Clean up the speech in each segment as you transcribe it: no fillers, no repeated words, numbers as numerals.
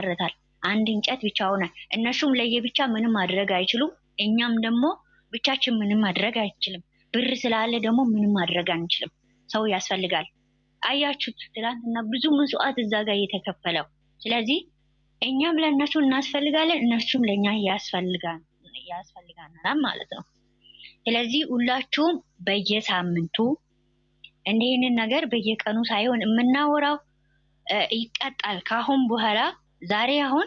ይመረታል። አንድ እንጨት ብቻውን እነሱም ለየብቻ ምንም ማድረግ አይችሉም። እኛም ደግሞ ብቻችን ምንም ማድረግ አይችልም። ብር ስላለ ደግሞ ምንም ማድረግ አንችልም። ሰው ያስፈልጋል። አያችሁት ትላንትና ብዙ መስዋዕት እዛ ጋር እየተከፈለው። ስለዚህ እኛም ለእነሱ እናስፈልጋለን፣ እነሱም ለእኛ ያስፈልጋናል ማለት ነው። ስለዚህ ሁላችሁም በየሳምንቱ እንዲህንን ነገር በየቀኑ ሳይሆን የምናወራው ይቀጣል። ካሁን በኋላ ዛሬ አሁን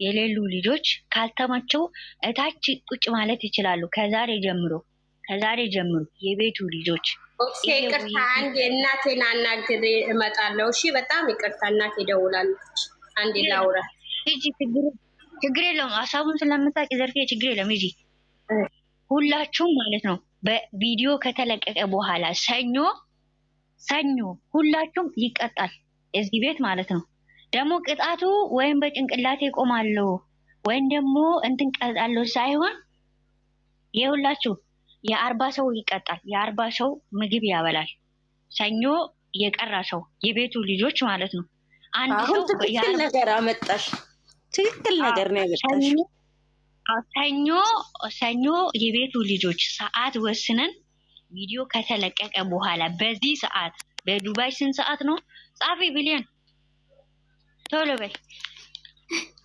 የሌሉ ልጆች ካልተመቸው እታች ቁጭ ማለት ይችላሉ። ከዛሬ ጀምሮ የቤቱ ልጆች ኦኬ። ይቅርታ አንዴ እናቴን አናግሬ እመጣለሁ። እሺ፣ በጣም ይቅርታ እናቴ ደውላለች። አንዴ ላውራ። እጂ ችግር የለውም። ሀሳቡን ስለምታውቂ ዘርፌ ችግር የለም። እጂ ሁላችሁም ማለት ነው በቪዲዮ ከተለቀቀ በኋላ ሰኞ ሁላችሁም ይቀጣል እዚህ ቤት ማለት ነው። ደግሞ ቅጣቱ ወይም በጭንቅላቴ ቆማለሁ ወይም ደግሞ እንትን ቀጣለሁ ሳይሆን የሁላችሁ የ40 ሰው ይቀጣል። የ40 ሰው ምግብ ያበላል። ሰኞ የቀራ ሰው የቤቱ ልጆች ማለት ነው። አንድ ሰው ትክክል ነገር አመጣሽ። ትክክል ነገር ነው ያመጣሽ። ሰኞ የቤቱ ልጆች ሰዓት ወስነን ቪዲዮ ከተለቀቀ በኋላ በዚህ ሰዓት በዱባይ ስንት ሰዓት ነው? ጻፊ ቢሊዮን ቶሎ በይ።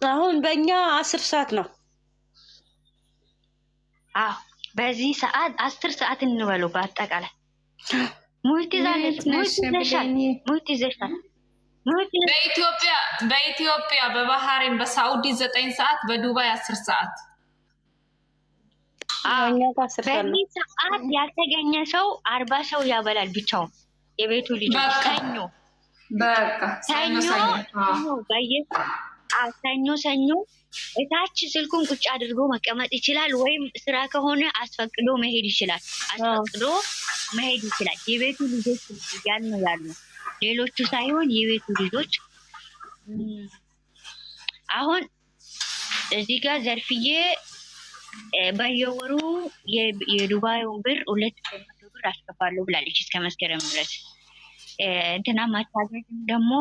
አሁን በእኛ 10 ሰዓት ነው። በዚህ ሰዓት 10 ሰዓት እንበለው። በአጠቃላይ ሙት ይዘሻል። በኢትዮጵያ በባህሬን በሳውዲ 9 ሰዓት በዱባይ 10 ሰዓት። በዚህ ሰዓት ያልተገኘ ሰው 40 ሰው ያበላል ብቻውን የቤቱ ልጆች። ሰኞ እታች ስልኩን ቁጭ አድርጎ መቀመጥ ይችላል። ወይም ስራ ከሆነ አስፈቅዶ መሄድ ይችላል። የቤቱ ልጆች ያሉ ሌሎቹ ሳይሆን የቤቱ ልጆች። አሁን እዚህ ጋር ዘርፍዬ በየወሩ የዱባዩን ብር 200 ብር አስገባለሁ ብላለች እስከ መስከረም ድረስ። እንትና ማታገኝም ደግሞ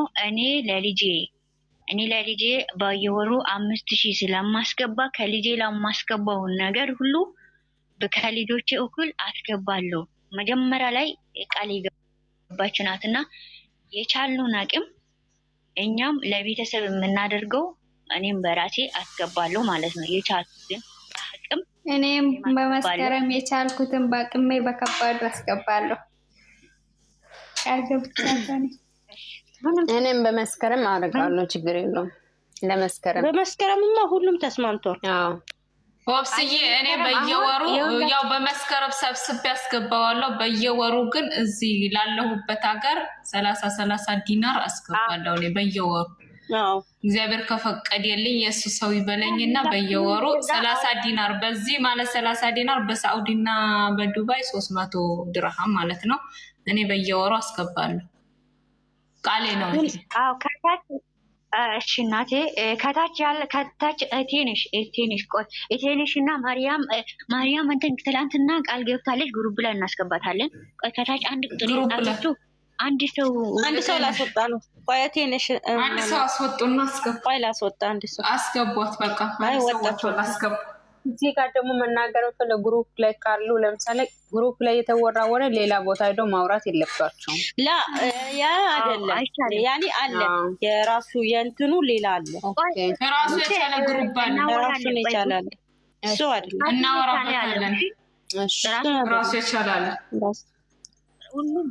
እኔ ለልጄ በየወሩ 5000 ስለማስገባ ከልጄ ለማስገባውን ነገር ሁሉ ከልጆቼ እኩል አስገባለሁ። መጀመሪያ ላይ ቃል የገባች ናትና የቻልነውን አቅም እኛም ለቤተሰብ የምናደርገው እኔም በራሴ አስገባለሁ ማለት ነው። የቻልኩትን አቅም እኔም በመስከረም የቻልኩትን በአቅሜ በከባዱ አስገባለሁ። እኔም በመስከረም አደርጋለሁ። ችግር የለውም። በመስከረምማ ሁሉም ተስማምቷል። ወብስዬ እኔ በየወሩ ያው በመስከረም ሰብስቤ ያስገባዋለሁ። በየወሩ ግን እዚህ ላለሁበት ሀገር 30 ዲናር አስገባለሁ እኔ በየወሩ። እግዚአብሔር ከፈቀደልኝ የእሱ ሰው ይበለኝና በየወሩ 30 ዲናር በዚህ ማለት 30 ዲናር በሳዑዲና በዱባይ 300 ድርሃም ማለት ነው። እኔ በየወሩ አስገባለሁ። ቃሌ ነው። እሺ እናቴ ከታች እቴንሽ እና ማርያም እንትን ትላንትና ቃል ገብታለች። ግሩፕ ላይ እናስገባታለን። ከታች አንድ ቁጥር ይጣላችሁ። አንድ ሰው ላስወጣ ነው። ቆየቴንሽ አንድ ሰው አስወጡና አስገባ። ላስወጣ አንድ ሰው አስገቧት። በቃ ወጣችሁ አስገባ። እዚህ ጋር ደግሞ መናገር ግሩፕ ላይ ካሉ ለምሳሌ ግሩፕ ላይ የተወራ ወሬ ሌላ ቦታ ሄደው ማውራት የለባቸውም። ያ አይደለም። ያኔ አለ የራሱ የእንትኑ ሌላ አለ። ራሱ የቻለ ግሩፕ አለ። ራሱን ይቻላል። እሱ አይደለም እናወራበታለን። ራሱ ይቻላል። ሁሉም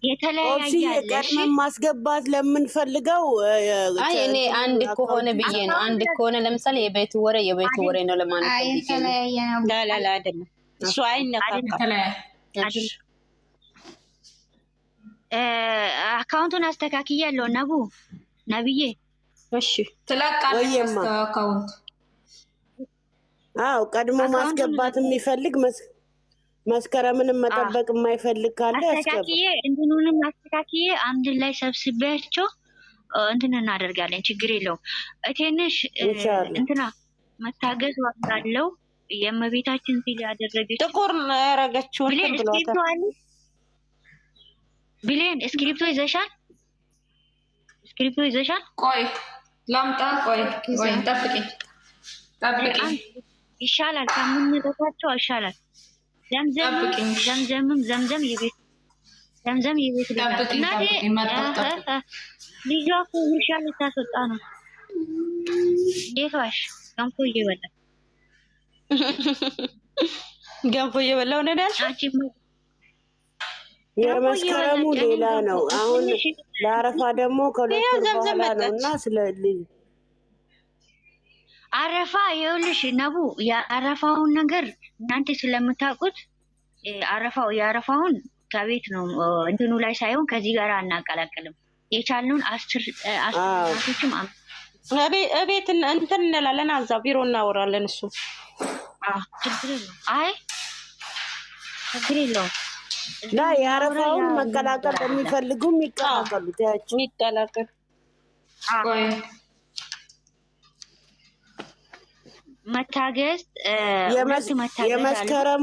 የተለያየ ቀድመን ማስገባት ለምንፈልገው እኔ አንድ ከሆነ ብዬ ነው። አንድ ከሆነ ለምሳሌ የቤቱ ወሬ ነው ለማለት ነው። ላ አይደለም። እሱ አይነካካም። አካውንቱን አስተካክያለሁ። ነብዬ እሺ ትለቃለች አካውንት። ቀድሞ ማስገባት የሚፈልግ መስከረምንም መጠበቅ የማይፈልግ ካለ አስተካክዬ እንትኑንም አስተካክዬ አንድ ላይ ሰብስቤያቸው እንትን እናደርጋለን። ችግር የለውም። እቴንሽ እንትና መታገዝ ዋጋለው። የእመቤታችን ሲል ያደረገች ጥቁር ያረገችውን ብሌን እስክሪፕቶ ይዘሻል? ስክሪፕቶ ይዘሻል? ቆይ ላምጣ። ቆይ ጠብቂኝ። ይሻላል ከምንጠጣቸው ይሻላል። ዘምዘም የቤት ልጇ እኮ ውሻ ልታስወጣ ነው። እንዴት ዋሽ? ገንፎ እየበላሁ ነው ያልሽ? የመስከረሙ ሌላ ነው። አሁን ለአረፋ ደግሞ ከሁለት በኋላ ነው እና ስለልኝ አረፋ ይኸውልሽ ነቡ የአረፋውን ነገር እናንተ ስለምታውቁት የአረፋውን ከቤት ነው እንትኑ ላይ ሳይሆን ከዚህ ጋር አናቀላቅልም። የቻልነውን 10 ናቶችም እቤት እንትን እንላለን። አዛ ቢሮ እናወራለን። እሱ ችግር የለውም። አይ ችግር የለውም። ላ የአረፋውን መቀላቀል የሚፈልጉም ይቀላቀሉት። ያቺ ይቀላቀል። ቆይ መታገዝ የመስከረም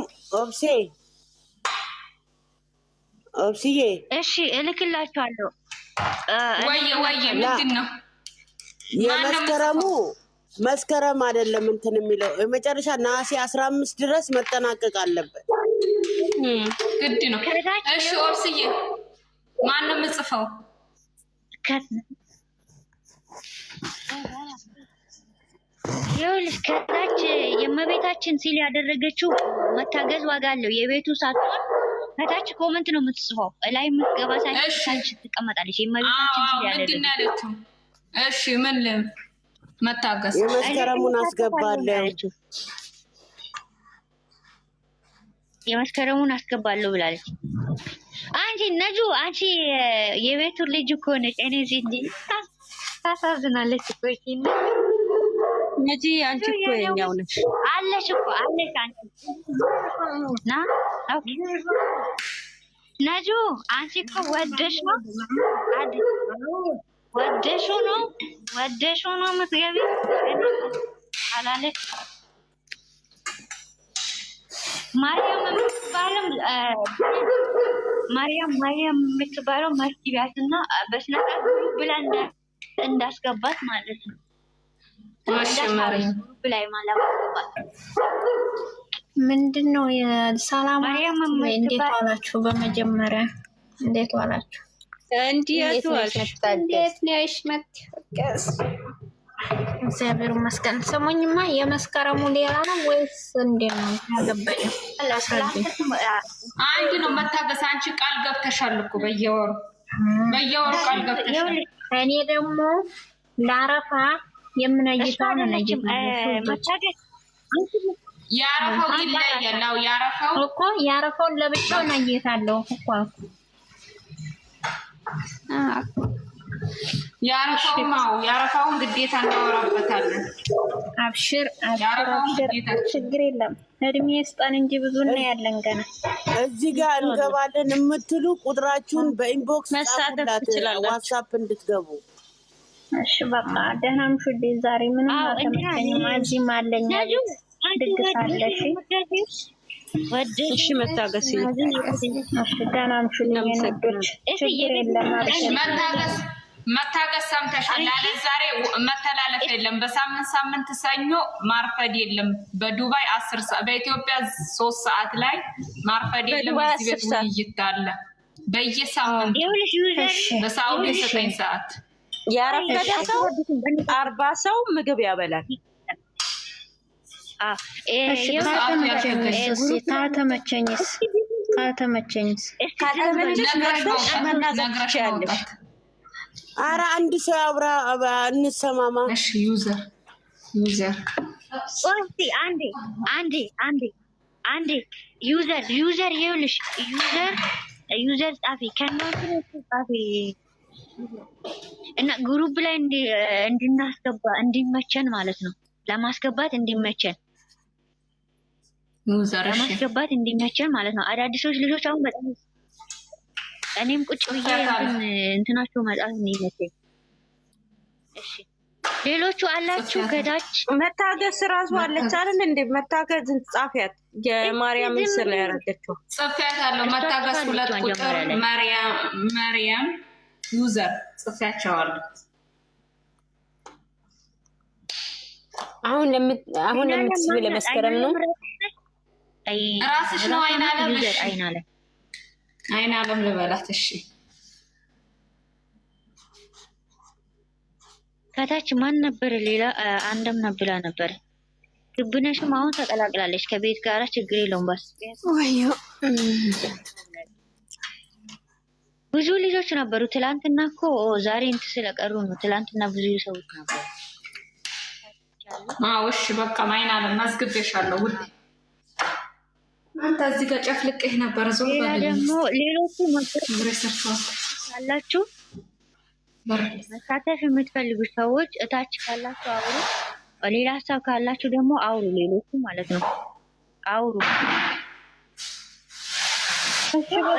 ኦብስዬ እሺ እልክላችኋለሁ። ወይ ምንድን ነው የመስከረሙ መስከረም አይደለም እንትን የሚለው የመጨረሻ ነሐሴ 15 ድረስ መጠናቀቅ አለበት። ግድ ነው። እሺ ኦብስዬ ማን ነው የምጽፈው? ይኸውልሽ ከታች የእመቤታችን ሲል ያደረገችው መታገዝ ዋጋ አለው። የቤቱ ሳትሆን ከታች ኮመንት ነው የምትጽፈው። ላይ የምትገባ ሳይሆን ትቀመጣለች። የእመቤታችን ሲል ያደረገችው እሺ ምን መታገዝ የመስከረሙን አስገባለሁ የመስከረሙን አስገባለሁ ብላለች። አንቺ ነጁ አንቺ የቤቱ ልጅ እኮ ነች። እኔ እንጂ ታሳዝናለች እኮ ነጂ አንቺ እኮ የኛው ነሽ አለሽ እኮ አለሽ አንቺ ና ኦኬ ነጁ አንቺ እኮ ወደሽ ነው ወደሽ ነው የምትገቢ አላለች። ማርያም የምትባለው መስጊቢያትና በስነ ስርዓት ብላ እንዳስገባት ማለት ነው። ብላይ ማላባባት ምንድነው? የሰላም እንዴት ዋላችሁ? በመጀመሪያ እንዴት ዋላችሁ? እንዴት ነሽ? መጥተስ እግዚአብሔር ይመስገን። ሰሞኝማ የመስከረሙ ሌላ ነው ወይስ እንዴት ነው? ያገባኝ አንድ ነው መታገስ። አንቺ ቃል ገብተሻል እኮ በየወሩ ቃል ገብተሻል። እኔ ደግሞ ለአረፋ የምነይታው ነው መታገስ ያረፋው ይለያል። አው ያረፋውን ለብቻው ነይታለሁ እኮ ያረፋውን ግዴታ እናወራበታለን። አብሽር ችግር የለም። እድሜ ስጠን እንጂ ብዙ ነው ያለን ገና። እዚህ ጋር እንገባለን የምትሉ ቁጥራችሁን በኢንቦክስ መሳተፍ ትችላላችሁ፣ ዋትስአፕ እንድትገቡ። እሺ በቃ ደህና ምሽት። ዛሬ ምንም አልተመቸኝም። እዚህም አለኝ ድግስ አለ። እሺ መታገስ ደህና ምሽት የነዶች ችግር የለም። መታገስ ሰምተሻል? አለ ዛሬ መተላለፍ የለም። በሳምንት ሰኞ ማርፈድ የለም። በዱባይ 10 ሰዓት በኢትዮጵያ 3 ሰዓት ላይ ማርፈድ የለም። እዚህ ቤት ውይይት አለ በየሳምንቱ በሳውዲ 9 ሰዓት ያረፈደ ሰው 40 ሰው ምግብ ያበላል። ካልተመቸኝስ ኧረ አንድ ሰው አብራ እንሰማማ። እሺ ዩዘር አንዴ ዩዘር ይኸውልሽ ዩዘር ጻፊ ከእናንተ ጻፊ እና ግሩፕ ላይ እንድናስገባ እንዲመቸን ማለት ነው። ለማስገባት እንዲመቸን ማለት ነው። አዳዲሶች ልጆች አሁን በጣም እኔም ቁጭ ብዬ እንትናቸው መጻፍ እንይለኝ። እሺ ሌሎቹ አላችሁ ከታች መታገስ ራሱ አለች አይደል እንዴ? መታገዝ ጻፊያት የማርያም ስለ ያረገችው ጻፊያት አለው። መታገስ 2 ቁጥር ማርያም ዩዘር ጽፌያቸዋለሁ። አሁን ለምትስቢ ለመስከረም ነው ራስሽ ነው አይን አለም ልበላት። እሺ ከታች ማን ነበር? ሌላ አንድም ነብላ ነበር። ግብነሽም አሁን ተቀላቅላለች ከቤት ጋራ ችግር የለውም። ባስ ወዮ ብዙ ልጆች ነበሩ። ትላንትና እኮ ዛሬ እንትን ስለቀሩ ነው። ትላንትና ብዙ ሰዎች ነበሩ። እሺ በቃ አይን አለም ማስገበሻለሁ ውድ አንተ እዚህ ጋር ጨፍልቀህ ነበር። ዞር በል ደግሞ ሌሎቹ ካላችሁ መሳተፍ የምትፈልጉ ሰዎች እታች ካላችሁ አውሩ። ሌላ ሀሳብ ካላችሁ ደግሞ አውሩ። ሌሎቹ ማለት ነው አውሩ።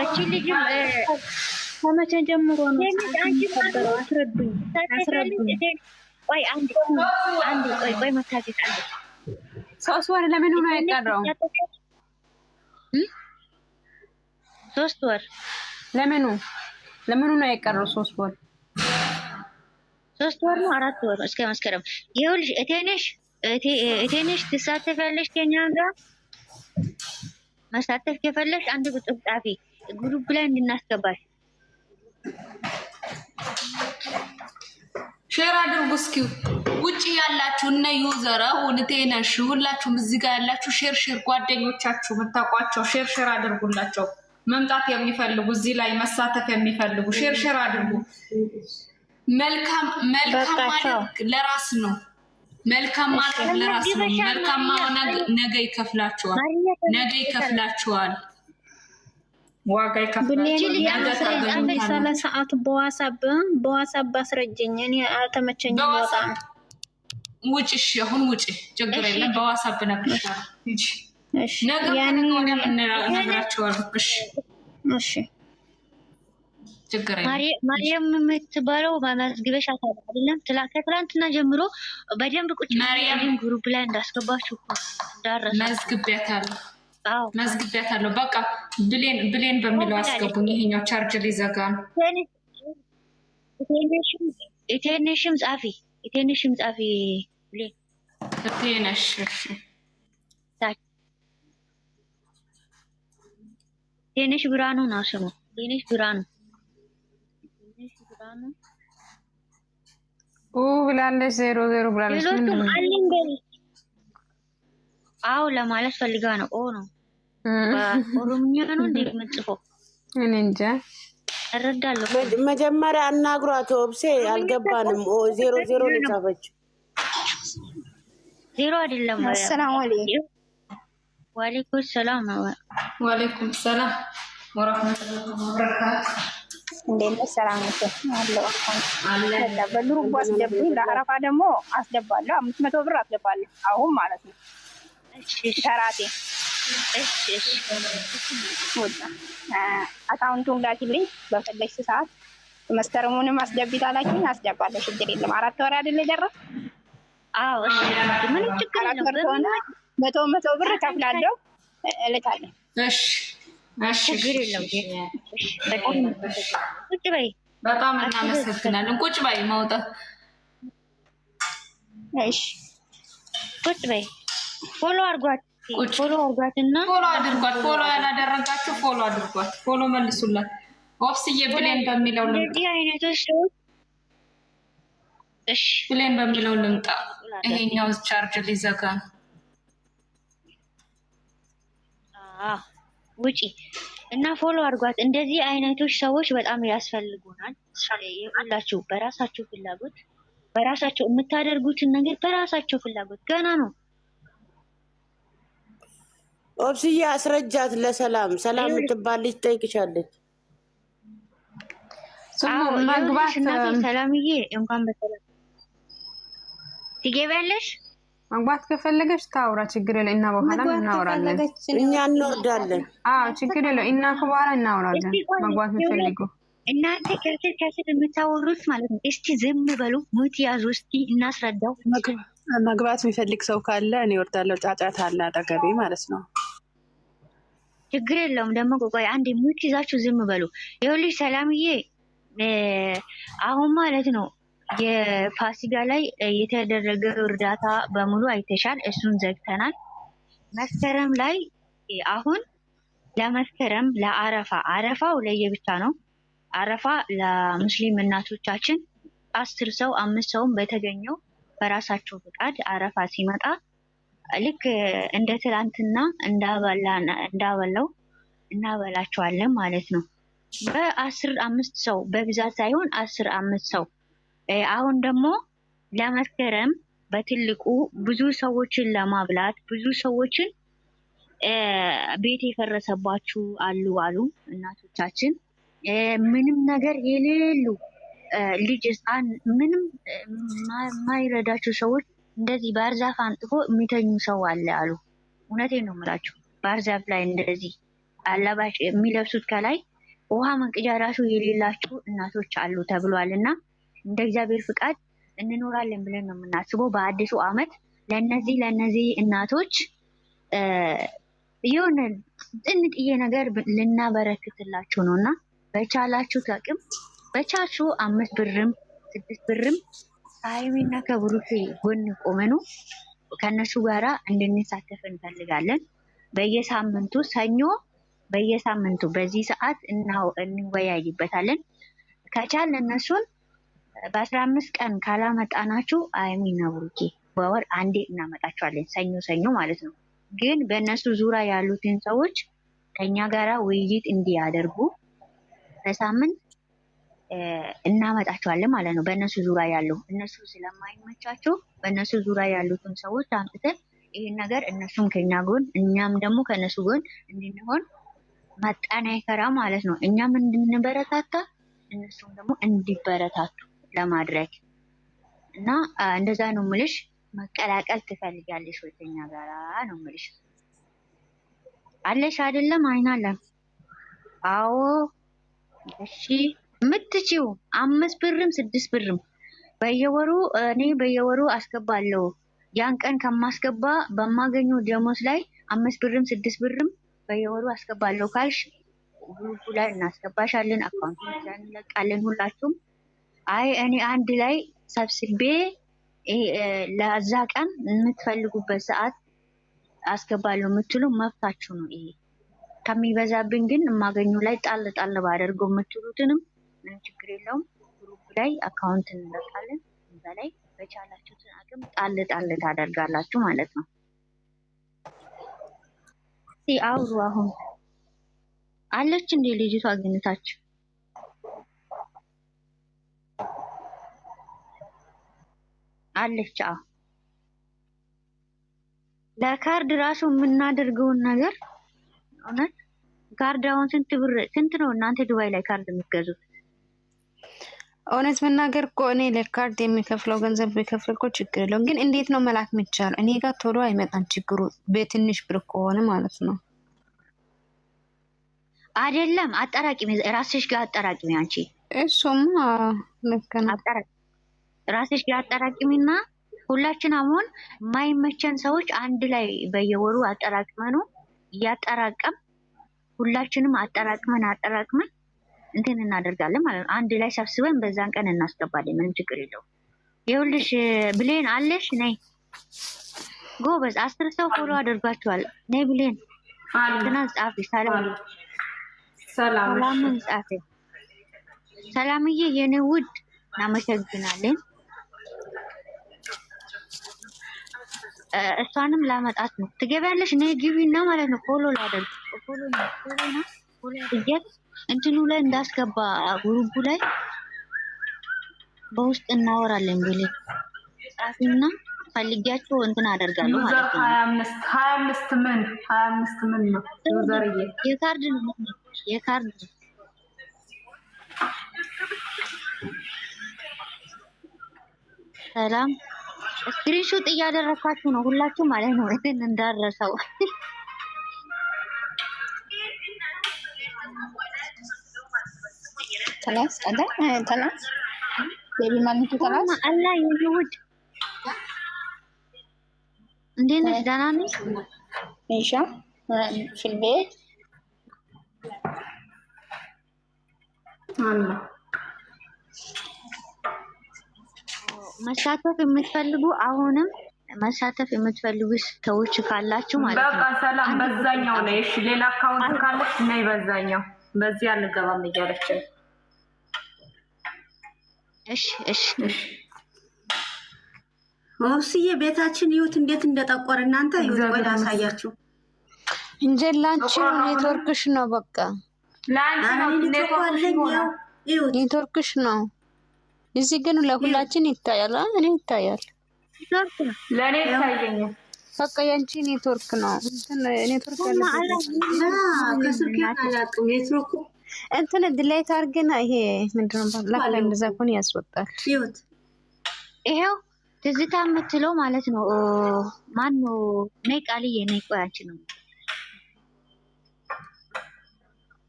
እቺ ልጅ ከመቼ ጀምሮ ነው አንቺ አስረዱኝ። ቆይ አንድ ቆይ መታገስ አለ። 3 ወር ለምን ሆነ የቀረው? 3 ወር ለምኑ ነው የቀረው? 3 ወር 3 ወር ነው 4 ወር እስከ መስከረም። ይኸውልሽ እቴነሽ ትሳተፊያለሽ ከኛ ጋር። መሳተፍ ከፈለሽ አንድ ቁጥር ጻፊ ግሩፕ ላይ እንድናስገባሽ። ሼር አድርጉ እስኪ። ውጪ ያላችሁ እነ ዩዘር እቴነሽ ሁላችሁም እዚህ ጋር ያላችሁ ሼር ጓደኞቻችሁ የምታውቋቸው ሼር አድርጉላቸው። መምጣት የሚፈልጉ እዚህ ላይ መሳተፍ የሚፈልጉ ሼር አድርጉ። መልካም ማለት ለራስ ነው። መልካም ማለት ለራስ ነው። መልካም ነገ ይከፍላችኋል። ዋጋ ይከፍላችኋል። ነገ ሰዓት በዋትስአፕ አስረጅኝ። እኔ አልተመቸኝም። በጣም ውጪ። እሺ አሁን ውጪ፣ ችግር የለም። በዋትስአፕ ነግርሻለሁ። እሺ ነገ እነግራችኋለሁ። እሺ ችግር የለም። ማርያም የምትባለው መዝግበሽ አይደለም? ከትላንትና ጀምሮ በደንብ ቁጭ ማርያም ግሩፕ ላይ እንዳስገባችሁ እኮ እንዳረሰ መዝግቤያታለሁ። በቃ ብሌን በሚለው አስገቡኝ። ይሄኛው ቻርጅ ሊዘጋ ነው። እቴነሽም ጻፊ ብሌን እቴነሽ። እቴነሽ ብርሃኑ ነው ስሙ። እቴነሽ ብርሃኑ ብላለች። 00 ብላለች። አዎ ለማለት ፈልጋ ነው። ነው ኦሮምኛ ነው እንዴ የምትጽፈው? እኔ እንጃ እረዳለሁ። መጀመሪያ አናግሯት። ኦብሴ አልገባንም። 00 ነው ጻፈችው። 0 አይደለም። ሰላም አለይኩም። ወአለይኩም ሰላም ወራህመቱላሂ ወበረካቱ። እንዴት ሰላም ነው አለ በግሩፕ አስገቡኝ። ለአረፋ ደግሞ አስገባለሁ። 500 ብር አስገባለሁ አሁን ማለት ነው። እሺ ተራቴ አካውንቱን ላኪልኝ በፈለግሽ ሰዓት። መስከረሙንም አስገቢታላችሁ አስገባለሁ። ችግር የለም። 4 ወር አይደል የደረሰ? አዎ እሺ። ምን ችግር የለም። 100 ብር እከፍላለሁ እልካለሁ። እሺ ችግር የለም። ቁጭ በይ። በጣም እናመሰግናለን። ቁጭ በይ ማውጣት። እሺ ቁጭ በይ። ፎሎ አድርጓትና ፎሎ አድርጓት። ፎሎ ያላደረጋችሁ ፎሎ አድርጓት። ፎሎ መልሱላት። ኦፍስዬ ብሌን በሚለው ልምጣ። እንደዚህ አይነቶች ሰዎች እሺ ብሌን በሚለው ልምጣ። ይሄኛው ቻርጅ ሊዘጋ ነው። ውጪ እና ፎሎ አድርጓት። እንደዚህ አይነቶች ሰዎች በጣም ያስፈልጉናል። ሁላችሁ በራሳችሁ ፍላጎት በራሳችሁ የምታደርጉትን ነገር በራሳችሁ ፍላጎት ገና ነው። ኦብስዬ አስረጃት። ለሰላም የምትባል ልጅ ጠይቅሻለች። መግባት ሰላምዬ እንኳን በሰላም ትገቢያለሽ። መግባት ከፈለገች ታውራ፣ ችግር የለም። እና በኋላ እናወራለን። እኛ እንወርዳለን። ችግር የለም። እና በኋላ እናወራለን። መግባት የሚፈልጉ እናንተ ከስር የምታወሩት ማለት ነው። እስቲ ዝም በሉ፣ ሙት ያዙ። እስቲ እናስረዳው። መግባት የሚፈልግ ሰው ካለ እኔ እወርዳለሁ። ጫጫታ አለ አጠገቤ ማለት ነው። ችግር የለውም። ደግሞ ቆይ አንዴ ሙት ይዛችሁ ዝም በሉ። ይኸውልሽ ሰላምዬ፣ አሁን ማለት ነው የፋሲካ ላይ የተደረገው እርዳታ በሙሉ አይተሻል። እሱን ዘግተናል። መስከረም ላይ አሁን ለመስከረም አረፋው ለየብቻ ነው። አረፋ ለሙስሊም እናቶቻችን 10 ሰው 5 ሰውም በተገኘው በራሳቸው ፍቃድ አረፋ ሲመጣ ልክ እንደ ትላንትና እንዳበላው እናበላቸዋለን ማለት ነው። በ15 ሰው በብዛት ሳይሆን 15 ሰው። አሁን ደግሞ ለመስከረም በትልቁ ብዙ ሰዎችን ለማብላት ብዙ ሰዎችን ቤት የፈረሰባችሁ አሉ እናቶቻችን ምንም ነገር የሌሉ ልጅ ህፃን ምንም የማይረዳቸው ሰዎች እንደዚህ ባህር ዛፍ አንጥፎ የሚተኙ ሰው አለ አሉ። እውነቴን ነው የምላችሁ። ባህር ዛፍ ላይ እንደዚህ አላባሽ የሚለብሱት ከላይ ውሃ መንቅጃ ራሱ የሌላቸው እናቶች አሉ ተብሏል። እና እንደ እግዚአብሔር ፍቃድ እንኖራለን ብለን ነው የምናስበው። በአዲሱ ዓመት ለነዚህ እናቶች የሆነ ጥንጥዬ ነገር ልናበረክትላቸው ነው እና በቻላችሁ አቅም በቻልሹ 5 ብርም 6 ብርም ከሀይሚና ከብሩኬ ጎን ቆመኑ ከነሱ ጋራ እንድንሳተፍ እንፈልጋለን። በየሳምንቱ ሰኞ በየሳምንቱ በዚህ ሰዓት እንወያይበታለን። ከቻል እነሱን በ15 ቀን ካላመጣናችሁ ሀይሚና ብሩኬ በወር አንዴ እናመጣቸዋለን። ሰኞ ማለት ነው። ግን በእነሱ ዙሪያ ያሉትን ሰዎች ከኛ ጋራ ውይይት እንዲያደርጉ በሳምንት እናመጣቸዋለን ማለት ነው። በእነሱ ዙሪያ ያለው እነሱ ስለማይመቻቸው በእነሱ ዙሪያ ያሉትን ሰዎች አምጥተን ይህን ነገር እነሱም ከኛ ጎን እኛም ደግሞ ከእነሱ ጎን እንድንሆን ማጠናከራ ማለት ነው። እኛም እንድንበረታታ እነሱም ደግሞ እንዲበረታቱ ለማድረግ እና እንደዛ ነው የምልሽ። መቀላቀል ትፈልጊያለሽ ወይ ከኛ ጋራ ነው የምልሽ። አለሽ አይደለም? አይናለም? አዎ እሺ። የምትችይው 5 ብርም 6 ብርም በየወሩ እኔ በየወሩ አስገባለሁ። ያን ቀን ከማስገባ በማገኘው ደሞዝ ላይ 5 ብርም 6 ብርም በየወሩ አስገባለሁ ካልሽ ግሩፑ ላይ እናስገባሻለን። አካውንቱን እንለቃለን ሁላችሁም። አይ እኔ አንድ ላይ ሰብስቤ ለዛ ቀን የምትፈልጉበት ሰዓት አስገባለሁ የምትሉ መብታችሁ ነው። ይሄ ከሚበዛብን ግን የማገኘው ላይ ጣል ባደርገው የምትሉትንም ምንም ችግር የለውም። ግሩፕ ላይ አካውንት እንለቃለን። እዛ ላይ በቻላችሁትን አቅም ጣል ታደርጋላችሁ ማለት ነው። አውሩ። አሁን አለች እንዴ ልጅቷ? አግኝታችሁ አለች? አዎ ለካርድ ራሱ የምናደርገውን ነገር እውነት ካርድ አሁን ስንት ነው እናንተ ዱባይ ላይ ካርድ የምትገዙት? እውነት መናገር እኮ እኔ ለካርድ የሚከፍለው ገንዘብ ቢከፍል እኮ ችግር የለውም። ግን እንዴት ነው መላክ የሚቻለው? እኔ ጋር ቶሎ አይመጣም ችግሩ፣ በትንሽ ብር ከሆነ ማለት ነው። አይደለም አጠራቅሚ፣ ራስሽ ጋር አጠራቅሚ። አንቺ እሱማ ልክ ነው። ራስሽ ጋር አጠራቅሚና ሁላችን አሁን የማይመቸን ሰዎች አንድ ላይ በየወሩ አጠራቅመን እያጠራቀም ሁላችንም አጠራቅመን እንትን እናደርጋለን ማለት ነው። አንድ ላይ ሰብስበን በዛን ቀን እናስገባለን። ምንም ችግር የለውም። ይኸውልሽ ብሌን አለሽ? ነይ ጎበዝ። 10 ሰው ፎሎ አድርጓቸዋል። ነይ ብሌን እንትና ጻፊ። ሰላምን ጻፊ። ሰላምዬ የኔ ውድ እናመሰግናለን። እሷንም ላመጣት ነው። ትገቢያለሽ? ነይ ግቢና ማለት ነው። ፎሎ ላደርግ ፎሎ አድርጌት እንትኑ ላይ እንዳስገባ ግሩፑ ላይ በውስጥ እናወራለን። ብሌን ጻፊና ፈልጊያቸው እንትን አደርጋለሁ ማለት ነው። 25 ምን ነው ዩዘርዬ? የካርድ ሰላም ስክሪንሾት እያደረካችሁ ነው ሁላችሁ ማለት ነው። እንትን እንዳረሰው ተላስ ቤቢ ማንቱ ተላስ አላ ይሁድ እንዴት ነሽ? ደህና ነሽ? ኢንሻ ፊልቤት መሳተፍ የምትፈልጉ አሁንም መሳተፍ የምትፈልጉ ሰዎች ካላችሁ ማለት ነው። በቃ ሰላም በዛኛው ነው። እሺ ሌላ አካውንት ካለች ነይ በዛኛው። በዚህ አልገባም እያለች ነው። እሺ ወብስዬ ቤታችን ይሁት እንዴት እንደጠቆረ እናንተ ይሁት ወደ አሳያችሁ እንጂ ላንቺ ኔትወርክሽ ነው። በቃ ኔትወርክሽ ነው። እዚህ ግን ለሁላችን ይታያል። እኔ ይታያል። ለኔ ይታየኛል። በቃ ያንቺ ኔትወርክ ነው። ኔትወርክ እንትን ድላይት አድርገና ይሄ ምንድን ነው ለካ እንደዛ ኮን ያስወጣል። ይሄው ትዝታ የምትለው ማለት ነው። ማን ነው? ነይ ቃልዬ ነይ። ቆይ አንቺ ነው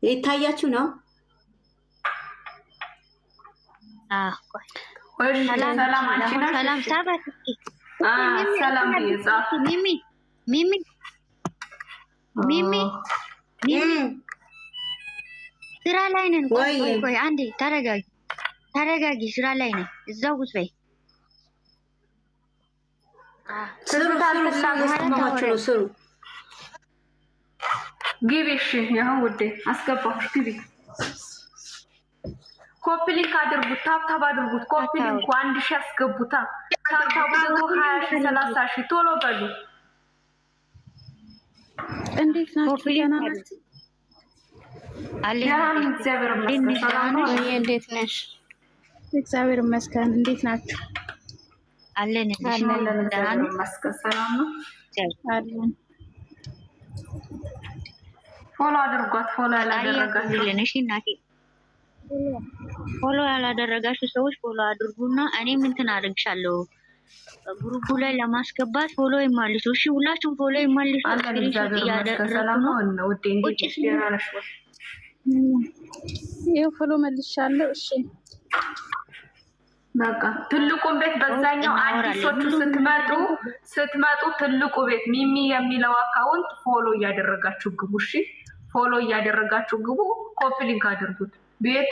ይታያችሁ ነው። ሰላም አንቺ ነሽ? ሰላም ሳባት ሰላም ይጻፍ ሚሚ ስራ ላይ ነን። ቆይ አንዴ ተረጋጊ። ስራ ላይ ነን። እዛው ቁጭ በይ። ስሩ ግቢ። እሺ ያው ውዴ አስገባሁሽ። ግቢ። ኮፒ ሊንክ አድርጉት። ታብታብ አድርጉት። ኮፒ ሊንክ 1000 ያስገቡታ። ታብታብ ደግሞ 20 30 ቶሎ በሉ። እንዴት ናችሁ? ደህና ናችሁ? ያም እግዚአብሔር ይመስገን። እንዴት ነሽ? እግዚአብሔር ይመስገን። እንዴት ናችሁ? አለን እግዚአብሔር ይመስገን። ሰላም ነው አለን። ፎሎ አድርጓት። ፎሎ ያላደረጋችሁ ለነሽ እናቴ ፎሎ ያላደረጋችሁ ሰዎች ፎሎ አድርጉና እኔም እንትን አድርግሻለሁ ግሩፑ ላይ ለማስገባት ፎሎ ይማልሱ። እሺ ሁላችሁም ፎሎ ይማልሱ። ይሄው ፎሎ መልሻለሁ። እሺ በቃ ትልቁን ቤት በዛኛው አዲሶቹ ስትመጡ ትልቁ ቤት ሚሚ የሚለው አካውንት ፎሎ እያደረጋችሁ ግቡ። እሺ ፎሎ እያደረጋችሁ ግቡ። ኮፒ ሊንክ አድርጉት። ቤቱ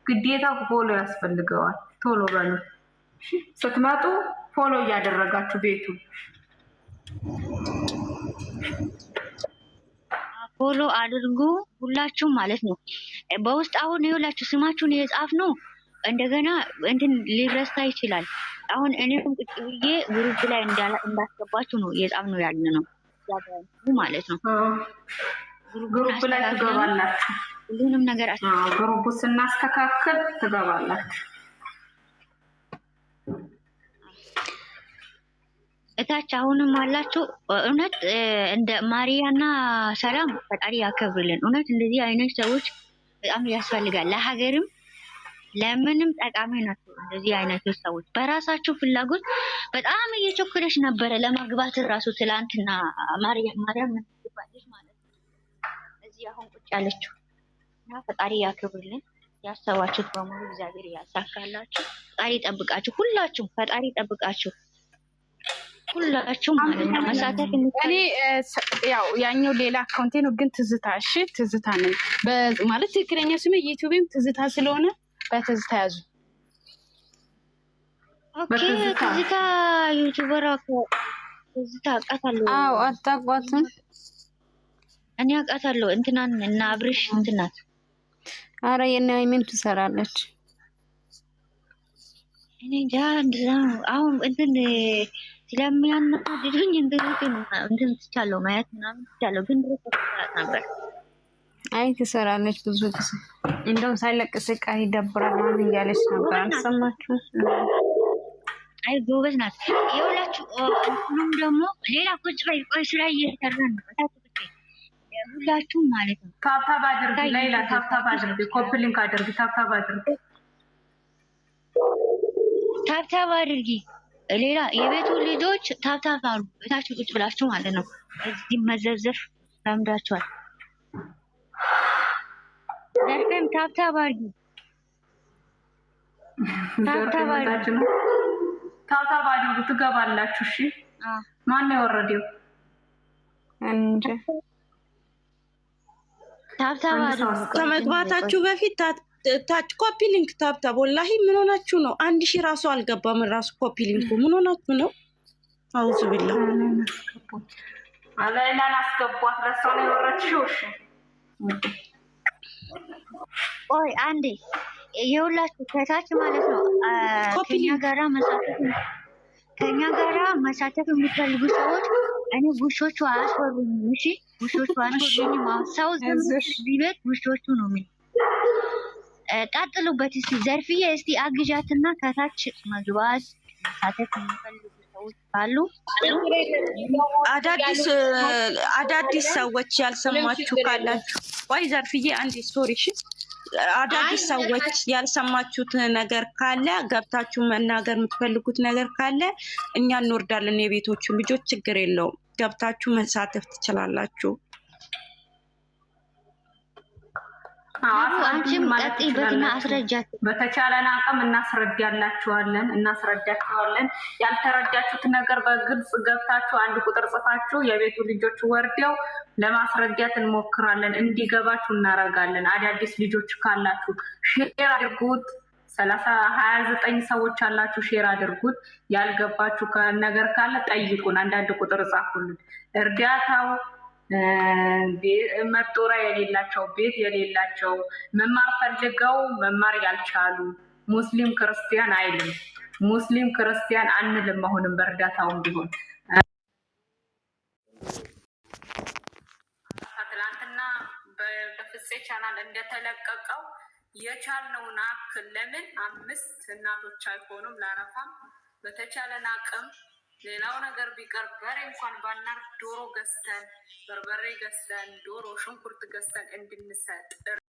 ግዴታ ፎሎ ያስፈልገዋል። ቶሎ በሉ እሺ። ስትመጡ ፎሎ እያደረጋችሁ ቤቱ ፎሎ አድርጉ ሁላችሁም ማለት ነው። በውስጥ አሁን ይኸውላችሁ ስማችሁን የጻፍ ነው። እንደገና እንትን ሊረሳ ይችላል። አሁን እኔም ቁጭ ብዬ ግሩፕ ላይ እንዳስገባችሁ ነው የጻፍ ነው ያለ ነው ማለት ነው። ግሩፕ ላይ ትገባላችሁ። ሁሉንም ነገር ግሩፕ ስናስተካክል ትገባላችሁ። እታች አሁንም አላችሁ። እውነት እንደ ማሪያና ሰላም ፈጣሪ ያከብርልን። እውነት እንደዚህ አይነት ሰዎች በጣም ያስፈልጋል። ለሀገርም ለምንም ጠቃሚ ናቸው። እንደዚህ አይነት ሰዎች በራሳቸው ፍላጎት በጣም እየቸኮለች ነበረ ለማግባት ራሱ ትላንትና ማርያም ትባለች ማለት ነው። እዚህ አሁን ቁጭ ያለችው እና ፈጣሪ ያከብርልን። ያሰባችሁት በሙሉ እግዚአብሔር ያሳካላችሁ። ፈጣሪ ይጠብቃችሁ። ሁላችሁም ፈጣሪ ይጠብቃችሁ። ሁላችሁም ማለት ነው። መሳተፍ እኔ ያው ያኛው ሌላ አካውንቴ ነው ግን ትዝታ። እሺ ትዝታ ነኝ ማለት ትክክለኛ ስሜ ዩቲዩብም ትዝታ ስለሆነ በትዝታ ያዙ። ኦኬ ትዝታ ዩቲዩበር ትዝታ አውቃታለሁ። አዎ አታውቋትም? እኔ አውቃታለሁ። እንትናን እና አብርሽ እንትናት። አረ የኔ አይምን ትሰራለች። እኔ እንጃ እንደዛ አሁን እንትን ስለሚያናድዱኝ እንትን ትቻለሁ ማየት ምናምን ትቻለሁ፣ ግን ድሮ ተሰራት ነበር። አይ ትሰራለች ብዙ ጊዜ እንደውም ሳይለቅስ ቃ ይደብራል ምናምን እያለች ነበር። አልሰማችሁም? አይ ጎበዝ ናት። ይኸውላችሁ እንትኑም ደግሞ ሌላ ቁጭ በይ ቆይ ስራ እየሰራ ነው። ሁላችሁም ማለት ነው ታብታብ አድርጊ። ሌላ ታብታብ አድርጊ። ኮፒ ሊንክ አድርጊ። ታብታብ አድርጊ። ታብታብ አድርጊ። ሌላ የቤቱ ልጆች ታብታብ አሉ። ቤታችሁ ቁጭ ብላችሁ ማለት ነው። እዚህ መዘብዘፍ ለምዳችኋል። ደርፈም ታብታብ አድርጊ። ታብታብ አድርጊ። ታብታብ አድርጉ ትገባላችሁ። እሺ ማን ነው የወረደው? እንጂ ታብታብ አድርጉ። ከመግባታችሁ በፊት ታች ኮፒ ሊንክ ታብታብ ወላሂ ምን ሆናችሁ ነው? 1000 ራሱ አልገባም ራሱ ኮፒ ሊንኩ ምን ሆናችሁ ነው? አውዙ ቢላ አላላን አስገቧት ለሰው ነው የወረድሽው። እሺ ቆይ አንዴ የሁላችሁ ከታች ማለት ነው ከኛ ጋራ መሳተፍ የሚፈልጉ ሰዎች እኔ ውሾቹ አያስፈሩኝም። እሺ ውሾቹ አያስፈሩኝም። ሰው ቢቤት ውሾቹ ነው የሚል ቀጥሉበት። እስቲ ዘርፍዬ እስቲ አግዣትና ከታች መግባት መሳተፍ የሚፈልጉ ሰዎች ካሉ አዳዲስ ሰዎች ያልሰማችሁ ካላችሁ ወይ ዘርፍዬ አንዴ ስቶሪ እሺ አዳዲስ ሰዎች ያልሰማችሁት ነገር ካለ ገብታችሁ መናገር የምትፈልጉት ነገር ካለ እኛ እንወርዳለን። የቤቶቹ ልጆች ችግር የለውም ገብታችሁ መሳተፍ ትችላላችሁ። አንቺም ቀጥይበትና አስረጃት። በተቻለን አቅም እናስረዳችኋለን። ያልተረዳችሁት ነገር በግልጽ ገብታችሁ አንድ ቁጥር ጽፋችሁ የቤቱ ልጆች ወርደው ለማስረዳት እንሞክራለን። እንዲገባችሁ እናረጋለን። አዳዲስ ልጆች ካላችሁ ሼር አድርጉት። 29 ሰዎች አላችሁ፣ ሼር አድርጉት። ያልገባችሁ ነገር ካለ ጠይቁን። አንዳንድ ቁጥር ጻፉልን። እርዳታው መጦሪያ የሌላቸው ቤት የሌላቸው መማር ፈልገው መማር ያልቻሉ ሙስሊም ክርስቲያን አይልም። ሙስሊም ክርስቲያን አንልም። አሁንም በእርዳታውም ቢሆን ትናንትና በፍፄ ቻናል እንደተለቀቀው የቻልነውን አክል ለምን 5 እናቶች አይሆኑም ለአረፋም በተቻለን አቅም ሌላው ነገር ቢቀር በሬ እንኳን ባናር ዶሮ ገዝተን በርበሬ ገዝተን ዶሮ ሽንኩርት ገዝተን እንድንሰጥ